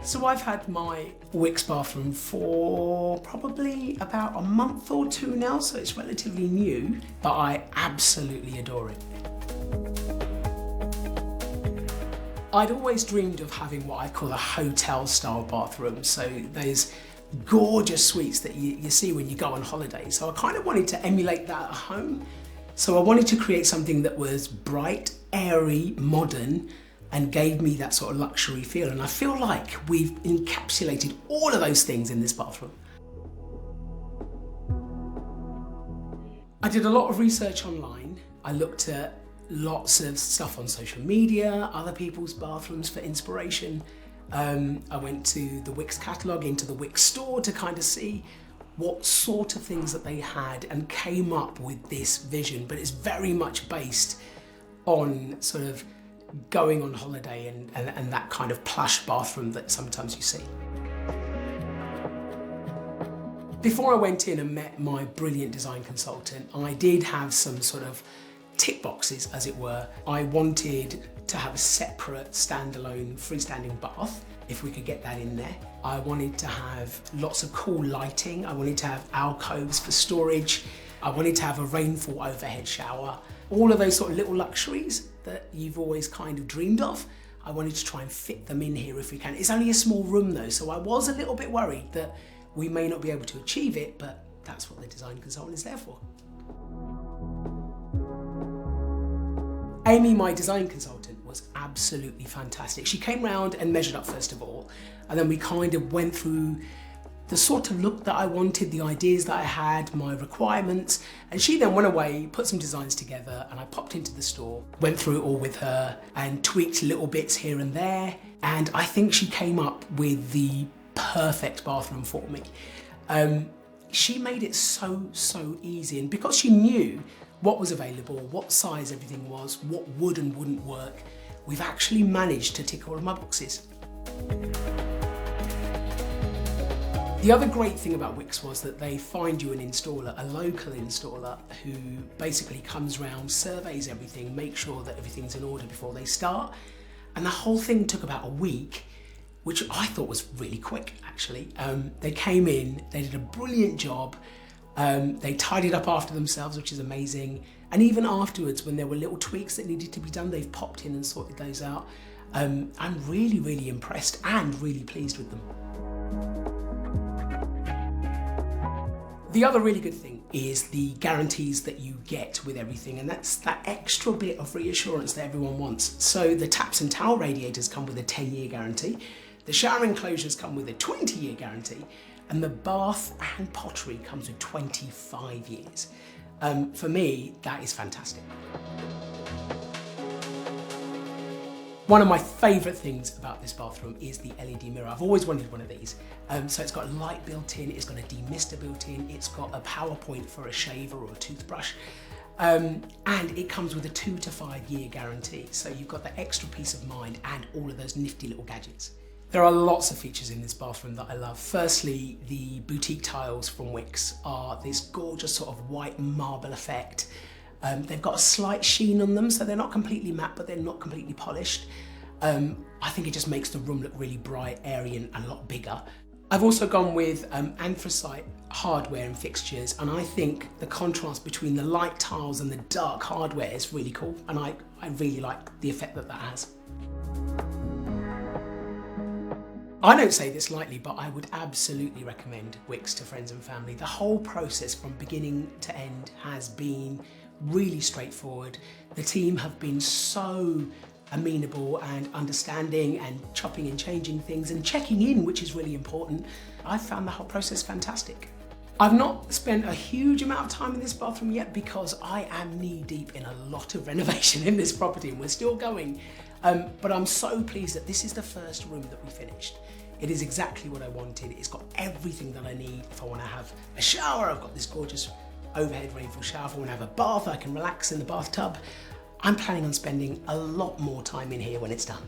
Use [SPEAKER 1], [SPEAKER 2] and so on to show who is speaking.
[SPEAKER 1] So I've had my Wickes bathroom for probably about a month or two now, so it's relatively new, but I absolutely adore it. I'd always dreamed of having what I call a hotel style bathroom, so those gorgeous suites that you see when you go on holiday. So I kind of wanted to emulate that at home. So I wanted to create something that was bright, airy, modern, and gave me that sort of luxury feel. And I feel like we've encapsulated all of those things in this bathroom. I did a lot of research online. I looked at lots of stuff on social media, other people's bathrooms for inspiration. I went to the Wickes catalogue, into the Wickes store to kind of see what sort of things that they had, and came up with this vision, but it's very much based on sort of going on holiday and that kind of plush bathroom that sometimes you see. Before I went in and met my brilliant design consultant, I did have some sort of tick boxes, as it were. I wanted to have a separate standalone freestanding bath, if we could get that in there. I wanted to have lots of cool lighting. I wanted to have alcoves for storage. I wanted to have a rainfall overhead shower. All of those sort of little luxuries that you've always kind of dreamed of, I wanted to try and fit them in here if we can. It's only a small room though, so I was a little bit worried that we may not be able to achieve it, but that's what the design consultant is there for. Amy, my design consultant, was absolutely fantastic. She came round and measured up first of all, and then we kind of went through the sort of look that I wanted, the ideas that I had, my requirements, and she then went away, put some designs together, and I popped into the store, went through it all with her and tweaked little bits here and there, and I think she came up with the perfect bathroom for me. She made it so easy, and because she knew what was available, what size everything was, what would and wouldn't work, we've actually managed to tick all of my boxes. The other great thing about Wickes was that they find you an installer, a local installer, who basically comes round, surveys everything, makes sure that everything's in order before they start. And the whole thing took about a week, which I thought was really quick, actually. They came in, they did a brilliant job. They tidied up after themselves, which is amazing. And even afterwards, when there were little tweaks that needed to be done, they've popped in and sorted those out. I'm really impressed and really pleased with them. The other really good thing is the guarantees that you get with everything, and that's that extra bit of reassurance that everyone wants. So the taps and towel radiators come with a 10-year guarantee, the shower enclosures come with a 20-year guarantee, and the bath and pottery comes with 25 years. For me, that is fantastic. One of my favourite things about this bathroom is the LED mirror. I've always wanted one of these. So it's got a light built in, it's got a demister built in, it's got a power point for a shaver or a toothbrush, and it comes with a 2 to 5 year guarantee. So you've got that extra peace of mind and all of those nifty little gadgets. There are lots of features in this bathroom that I love. Firstly, the boutique tiles from Wickes are this gorgeous sort of white marble effect. They've got a slight sheen on them, so they're not completely matte, but they're not completely polished. I think it just makes the room look really bright, airy, and a lot bigger. I've also gone with anthracite hardware and fixtures, and I think the contrast between the light tiles and the dark hardware is really cool, and I really like the effect that that has. I don't say this lightly, but I would absolutely recommend Wickes to friends and family. The whole process from beginning to end has been really straightforward. The team have been so amenable and understanding and chopping and changing things and checking in, which is really important. I've found the whole process fantastic. I've not spent a huge amount of time in this bathroom yet because I am knee deep in a lot of renovation in this property, and we're still going. But I'm so pleased that this is the first room that we finished. It is exactly what I wanted. It's got everything that I need. If I want to have a shower, I've got this gorgeous overhead rainfall shower. If I want to have a bath, I can relax in the bathtub. I'm planning on spending a lot more time in here when it's done.